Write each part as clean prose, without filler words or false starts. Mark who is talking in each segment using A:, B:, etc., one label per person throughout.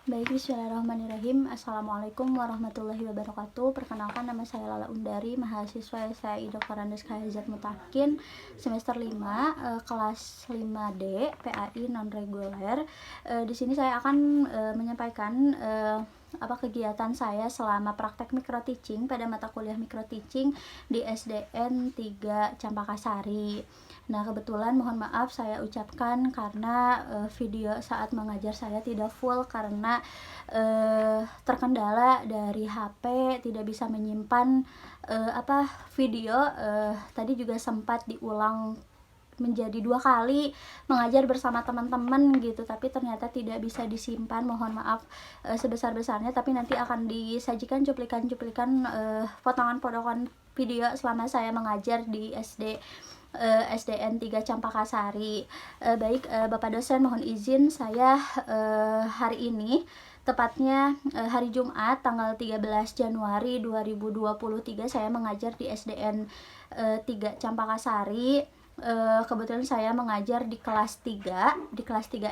A: Baik, bismillahirrahmanirrahim. Assalamualaikum warahmatullahi wabarakatuh. Perkenalkan, nama saya Lala Undari, mahasiswa SAI Dr. Andes Kahazat Mutakin, semester 5, kelas 5D, PAI non-reguler. Di sini saya akan menyampaikan kegiatan saya selama praktek micro teaching pada mata kuliah micro teaching di SDN 3 Campakasari. Nah, kebetulan mohon maaf saya ucapkan karena video saat mengajar saya tidak full karena terkendala dari HP, tidak bisa menyimpan video. Tadi juga sempat diulang menjadi 2 kali mengajar bersama teman-teman gitu, tapi ternyata tidak bisa disimpan. Mohon maaf sebesar-besarnya, tapi nanti akan disajikan cuplikan-cuplikan potongan-potongan video selama saya mengajar di SDN 3 Campakasari. Baik, Bapak dosen, mohon izin saya hari ini, tepatnya hari Jumat tanggal 13 Januari 2023, saya mengajar di SDN 3 Campakasari. Kebetulan saya mengajar di kelas 3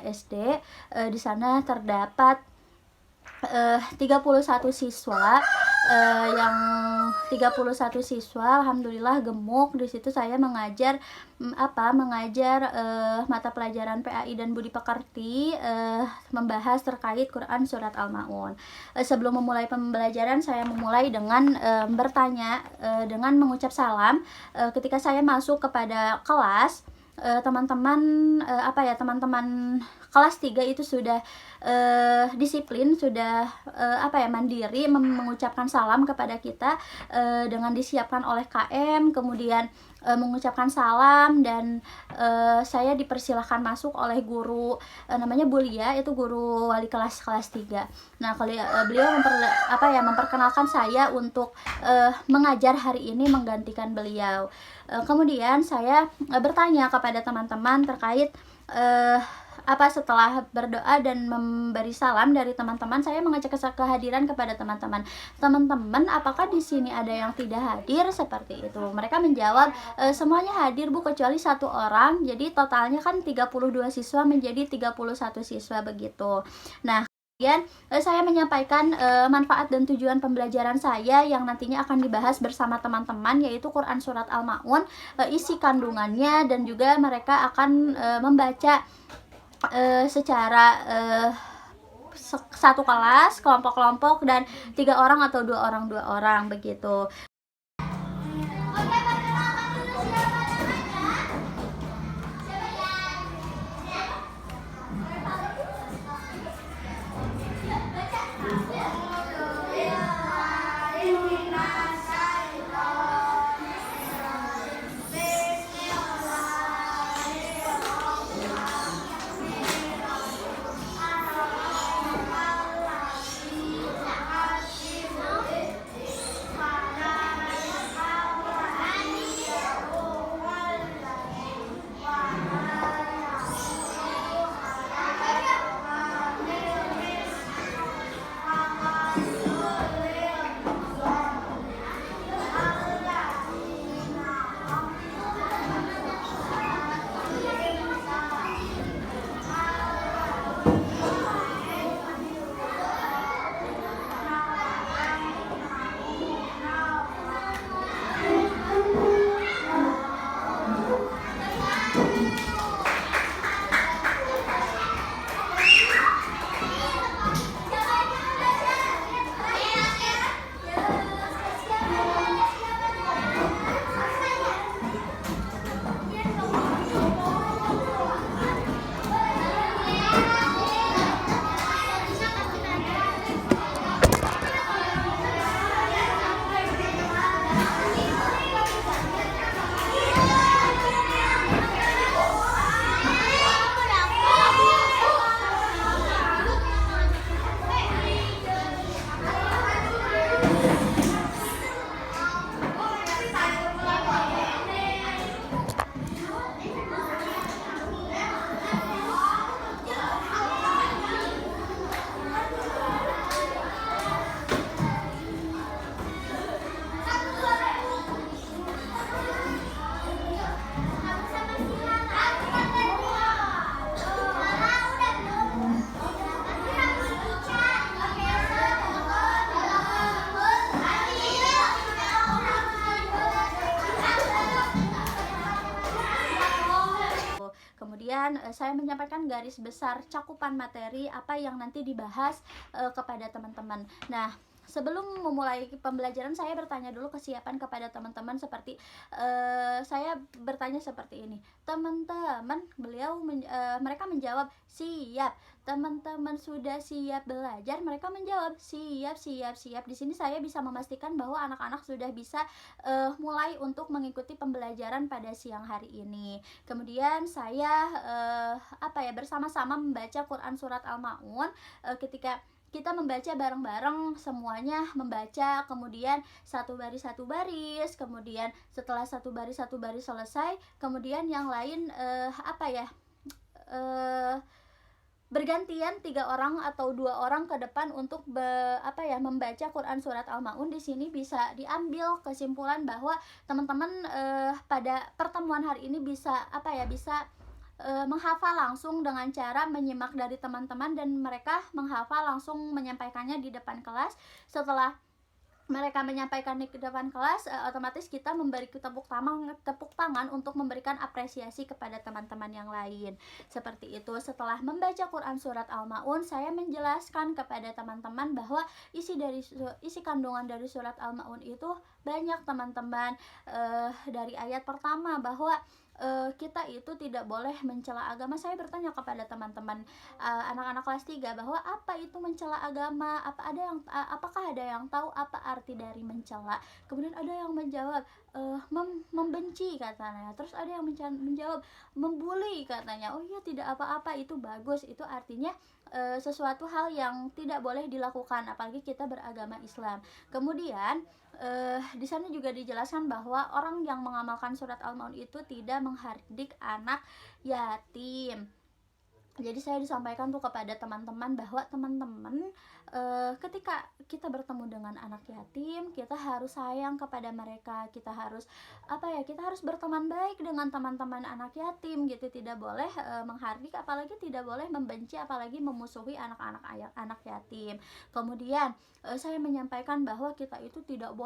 A: SD. Di sana terdapat 31 siswa. Yang 31 siswa alhamdulillah gemuk. Di situ saya mengajar mata pelajaran PAI dan Budi Pekerti, membahas terkait Quran surat Al-Maun. Sebelum memulai pembelajaran, saya memulai dengan bertanya, dengan mengucap salam. Ketika saya masuk kepada kelas, teman-teman kelas 3 itu sudah disiplin, sudah mandiri mengucapkan salam kepada kita dengan disiapkan oleh KM, kemudian mengucapkan salam, dan saya dipersilahkan masuk oleh guru, namanya Bu Lia, itu guru wali kelas 3. Nah, kalau beliau memperkenalkan saya untuk mengajar hari ini menggantikan beliau. Kemudian saya bertanya kepada teman-teman terkait setelah berdoa dan memberi salam dari teman-teman, saya mengecek kehadiran kepada teman-teman. Teman-teman, apakah di sini ada yang tidak hadir? Seperti itu. Mereka menjawab, semuanya hadir Bu, kecuali 1 orang. Jadi totalnya kan 32 siswa menjadi 31 siswa begitu. Nah, kemudian saya menyampaikan manfaat dan tujuan pembelajaran saya yang nantinya akan dibahas bersama teman-teman, yaitu Quran surat Al-Maun, isi kandungannya, dan juga mereka akan membaca secara satu kelas, kelompok-kelompok, dan 3 orang atau 2 orang begitu. kemudian saya menyampaikan garis besar cakupan materi apa yang nanti dibahas kepada teman-teman. Nah, sebelum memulai pembelajaran, saya bertanya dulu kesiapan kepada teman-teman seperti saya bertanya seperti ini, teman-teman, mereka menjawab siap. Teman-teman sudah siap belajar? Mereka menjawab siap. Di sini saya bisa memastikan bahwa anak-anak sudah bisa mulai untuk mengikuti pembelajaran pada siang hari ini. Kemudian saya bersama-sama membaca Quran surat Al-Maun. Ketika kita membaca bareng-bareng, semuanya membaca, kemudian satu baris, kemudian setelah satu baris selesai, kemudian yang lain bergantian 3 orang atau 2 orang ke depan untuk membaca Quran surat Al-Maun. Di sini bisa diambil kesimpulan bahwa teman-teman pada pertemuan hari ini bisa menghafal langsung dengan cara menyimak dari teman-teman, dan mereka menghafal langsung menyampaikannya di depan kelas. Setelah mereka menyampaikan di depan kelas, otomatis kita memberi tepuk tangan untuk memberikan apresiasi kepada teman-teman yang lain. Seperti itu. Setelah membaca Quran surat Al-Maun, saya menjelaskan kepada teman-teman bahwa isi kandungan dari surat Al-Maun itu banyak, teman-teman. Dari ayat pertama bahwa kita itu tidak boleh mencela agama. Saya bertanya kepada teman-teman anak-anak kelas 3 bahwa apa itu mencela agama, apakah ada yang tahu apa arti dari mencela? Kemudian ada yang menjawab membenci katanya, terus ada yang menjawab membuli katanya. Oh iya, tidak apa-apa, itu bagus, itu artinya sesuatu hal yang tidak boleh dilakukan, apalagi kita beragama Islam. Kemudian di sana juga dijelaskan bahwa orang yang mengamalkan surat Al-Maun itu tidak menghardik anak yatim. Jadi saya disampaikan tuh kepada teman-teman bahwa teman-teman ketika kita bertemu dengan anak yatim, kita harus sayang kepada mereka, kita harus berteman baik dengan teman-teman anak yatim gitu, tidak boleh menghardik, apalagi tidak boleh membenci, apalagi memusuhi anak yatim. Kemudian saya menyampaikan bahwa kita itu tidak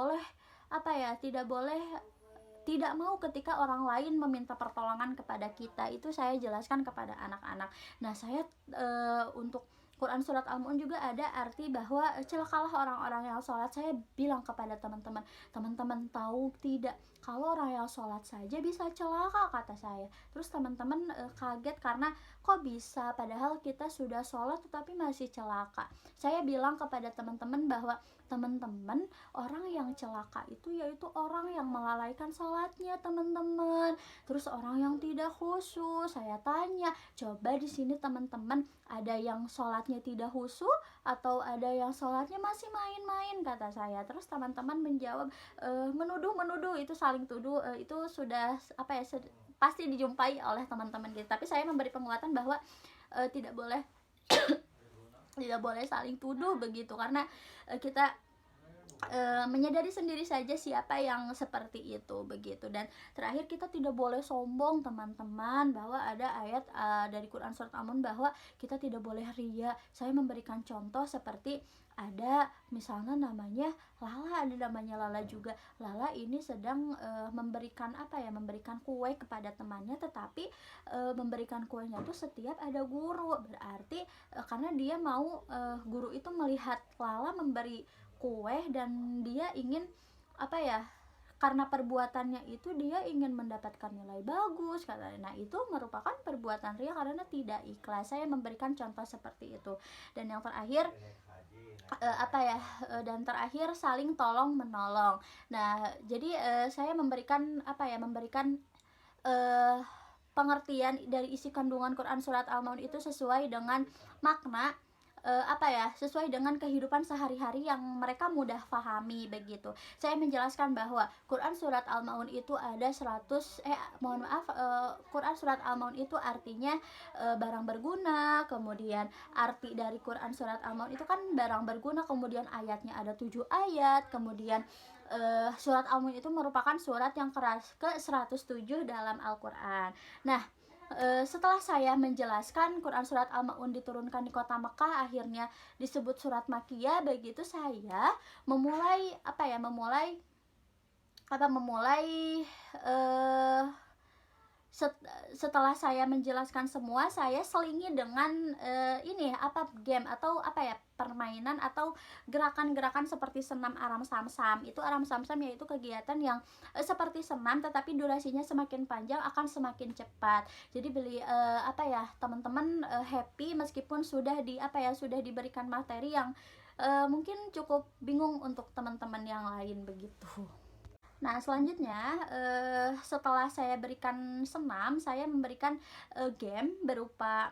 A: mau ketika orang lain meminta pertolongan kepada kita. Itu saya jelaskan kepada anak-anak. Nah, saya untuk Quran surat Al-Maun juga ada arti bahwa celakalah orang-orang yang sholat. Saya bilang kepada teman-teman tahu tidak, kalau orang yang sholat saja bisa celaka, kata saya. Terus teman-teman kaget karena kok bisa, padahal kita sudah sholat tetapi masih celaka. Saya bilang kepada teman-teman bahwa teman-teman, orang yang celaka itu yaitu orang yang melalaikan sholatnya, teman-teman. Terus orang yang tidak khusyuk. Saya tanya, coba di sini teman-teman ada yang sholatnya tidak khusyuk atau ada yang sholatnya masih main-main, kata saya. Terus teman-teman menjawab menuduh, itu saling tuduh, itu sudah pasti dijumpai oleh teman-teman gitu. Tapi saya memberi penguatan bahwa tidak boleh tidak boleh saling tuduh begitu, karena kita menyadari sendiri saja siapa yang seperti itu begitu. Dan terakhir, kita tidak boleh sombong, teman-teman, bahwa ada ayat dari Quran surat Al-Maun bahwa kita tidak boleh riya. Saya memberikan contoh seperti ada misalnya namanya Lala juga. Lala ini sedang memberikan kue kepada temannya, tetapi memberikan kuenya itu setiap ada guru. Berarti karena dia mau guru itu melihat Lala memberi kue dan dia ingin karena perbuatannya itu dia ingin mendapatkan nilai bagus, katanya. Nah, itu merupakan perbuatan riya karena tidak ikhlas. Saya memberikan contoh seperti itu. Dan yang terakhir saling tolong menolong. Nah, jadi saya memberikan pengertian dari isi kandungan Quran surat Al-Maun itu sesuai dengan makna, sesuai dengan kehidupan sehari-hari yang mereka mudah pahami begitu. Saya menjelaskan bahwa Quran surat Al-Maun itu ada Quran surat Al-Maun itu artinya barang berguna. Kemudian arti dari Quran surat Al-Maun itu kan barang berguna, kemudian ayatnya ada 7 ayat. Kemudian surat Al-Maun itu merupakan surat yang ke-107 dalam Al-Quran. Nah, setelah saya menjelaskan Quran surat Al-Maun diturunkan di kota Mekah, akhirnya disebut surat Makkiyah, begitu saya memulai setelah saya menjelaskan semua, saya selingi dengan ini game atau permainan atau gerakan-gerakan seperti senam aram samsam. Itu aram samsam yaitu kegiatan yang seperti senam tetapi durasinya semakin panjang akan semakin cepat. Jadi teman-teman happy meskipun sudah sudah diberikan materi yang mungkin cukup bingung untuk teman-teman yang lain begitu. Nah, selanjutnya setelah saya berikan senam, saya memberikan game berupa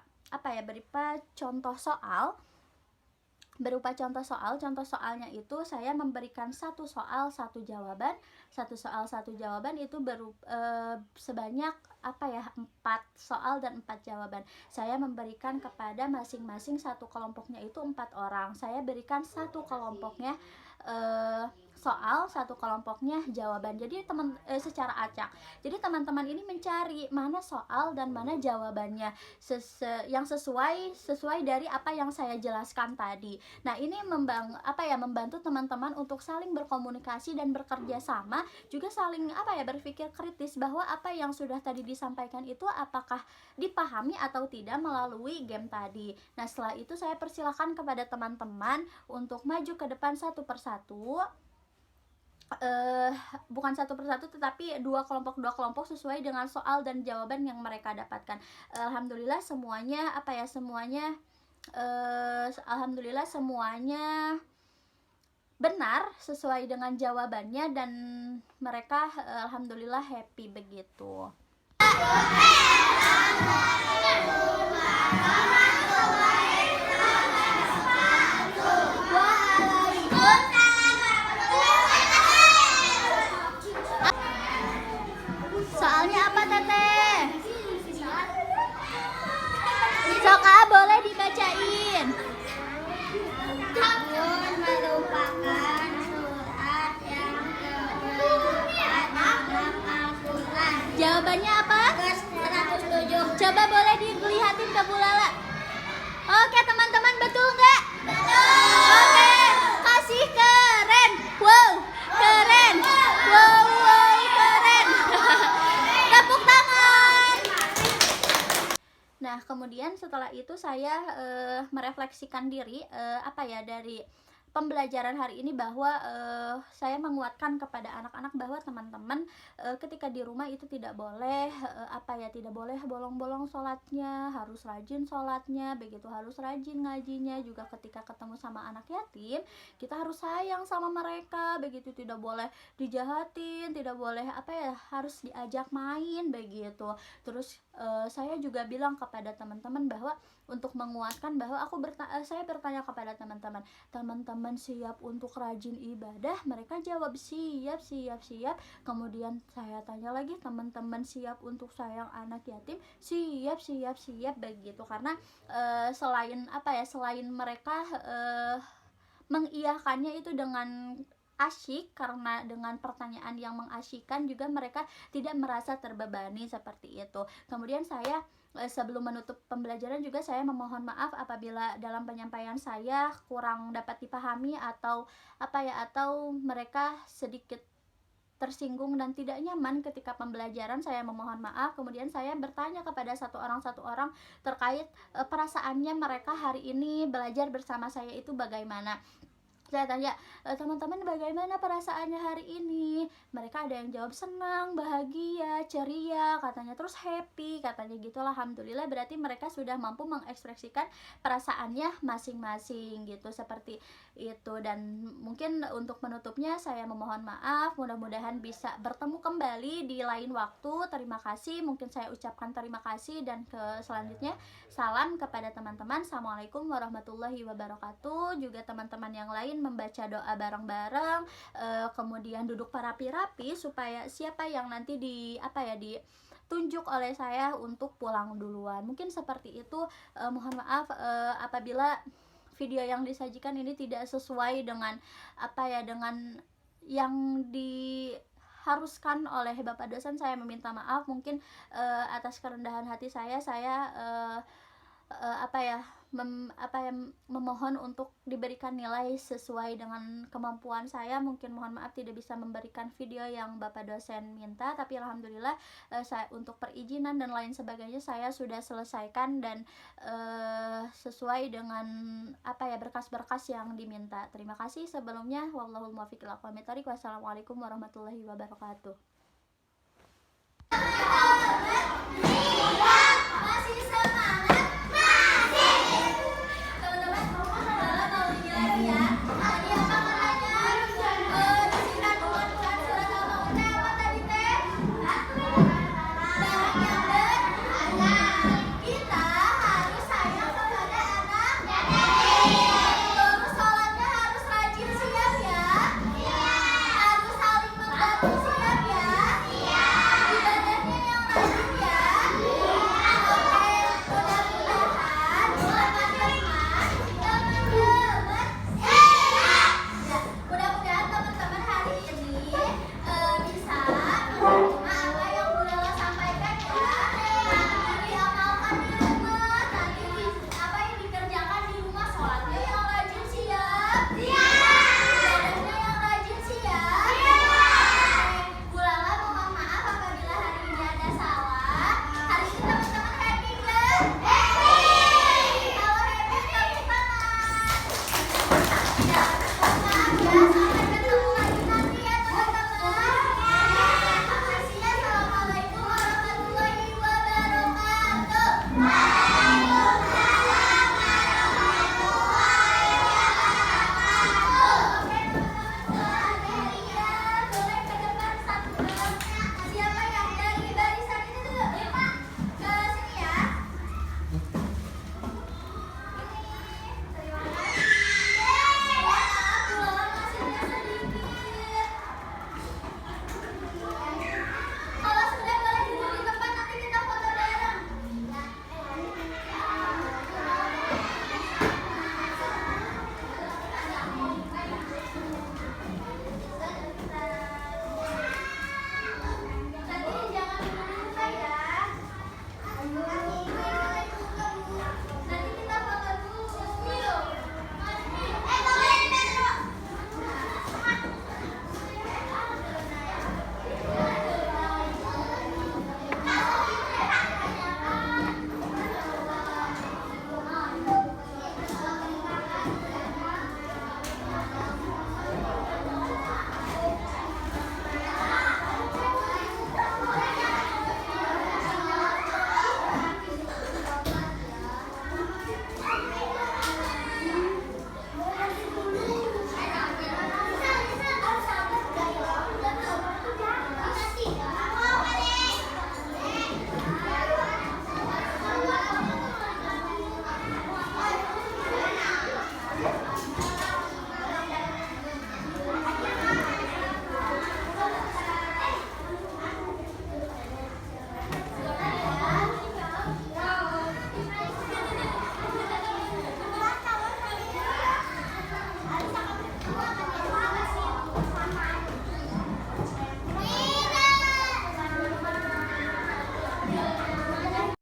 A: berupa contoh soal. Contoh soalnya itu saya memberikan satu soal satu jawaban itu sebanyak 4 soal dan 4 jawaban. Saya memberikan kepada masing-masing satu kelompoknya itu 4 orang. Saya berikan satu kelompoknya soal, satu kelompoknya jawaban. Jadi secara acak. Jadi teman-teman ini mencari mana soal dan mana jawabannya yang sesuai dari apa yang saya jelaskan tadi. Nah, ini membantu teman-teman untuk saling berkomunikasi dan bekerja sama, juga saling berpikir kritis bahwa apa yang sudah tadi disampaikan itu apakah dipahami atau tidak melalui game tadi. Nah, setelah itu saya persilakan kepada teman-teman untuk maju ke depan satu persatu. Bukan satu persatu tetapi dua kelompok sesuai dengan soal dan jawaban yang mereka dapatkan. Alhamdulillah semuanya alhamdulillah semuanya benar sesuai dengan jawabannya dan mereka alhamdulillah happy begitu. Soalnya apa, Teteh? Soka boleh dibacain.
B: Tahun merupakan surat yang keempat dalam Al-Quran.
A: Jawabannya apa?
B: Ke-107.
A: Coba boleh dilihatin ke Bu Lala. Oke teman-teman, betul nggak?
B: Betul.
A: Oke, kasih keren. Wow, keren. Wow, keren. Tepuk tangan. Nah, kemudian setelah itu saya merefleksikan diri dari pembelajaran hari ini bahwa saya menguatkan kepada anak-anak bahwa teman-teman ketika di rumah itu tidak boleh tidak boleh bolong-bolong sholatnya, harus rajin sholatnya, begitu harus rajin ngajinya. Juga ketika ketemu sama anak yatim kita harus sayang sama mereka, begitu tidak boleh dijahatin, tidak boleh harus diajak main begitu. Terus saya juga bilang kepada teman-teman bahwa untuk menguatkan bahwa saya bertanya kepada teman-teman siap untuk rajin ibadah? Mereka jawab siap. Kemudian saya tanya lagi, teman-teman siap untuk sayang anak yatim? Siap begitu. Karena selain mereka mengiyakannya itu dengan asyik, karena dengan pertanyaan yang mengasyikkan juga mereka tidak merasa terbebani seperti itu. Kemudian saya sebelum menutup pembelajaran juga saya memohon maaf apabila dalam penyampaian saya kurang dapat dipahami atau atau mereka sedikit tersinggung dan tidak nyaman ketika pembelajaran. Saya memohon maaf. Kemudian saya bertanya kepada satu orang terkait perasaannya mereka hari ini belajar bersama saya itu bagaimana. Saya tanya, teman-teman bagaimana perasaannya hari ini? Mereka ada yang jawab senang, bahagia, ceria, katanya, terus happy, katanya gitu. Alhamdulillah, berarti mereka sudah mampu mengekspresikan perasaannya masing-masing gitu, seperti itu. Dan mungkin untuk menutupnya saya memohon maaf, mudah-mudahan bisa bertemu kembali di lain waktu. Terima kasih, mungkin saya ucapkan terima kasih. Dan selanjutnya salam kepada teman-teman. Assalamualaikum warahmatullahi wabarakatuh. Juga teman-teman yang lain membaca doa bareng-bareng, kemudian duduk rapi-rapi supaya siapa yang nanti ditunjuk oleh saya untuk pulang duluan. Mungkin seperti itu. Mohon maaf apabila video yang disajikan ini tidak sesuai dengan dengan yang diharuskan oleh Bapak dosen. Saya meminta maaf. Mungkin atas kerendahan hati saya memohon untuk diberikan nilai sesuai dengan kemampuan saya. Mungkin mohon maaf tidak bisa memberikan video yang Bapak dosen minta, tapi alhamdulillah saya untuk perizinan dan lain sebagainya saya sudah selesaikan dan sesuai dengan berkas-berkas yang diminta. Terima kasih sebelumnya. Wallahul muwaffiq ila aqwamit thoriq. Wassalamualaikum warahmatullahi wabarakatuh.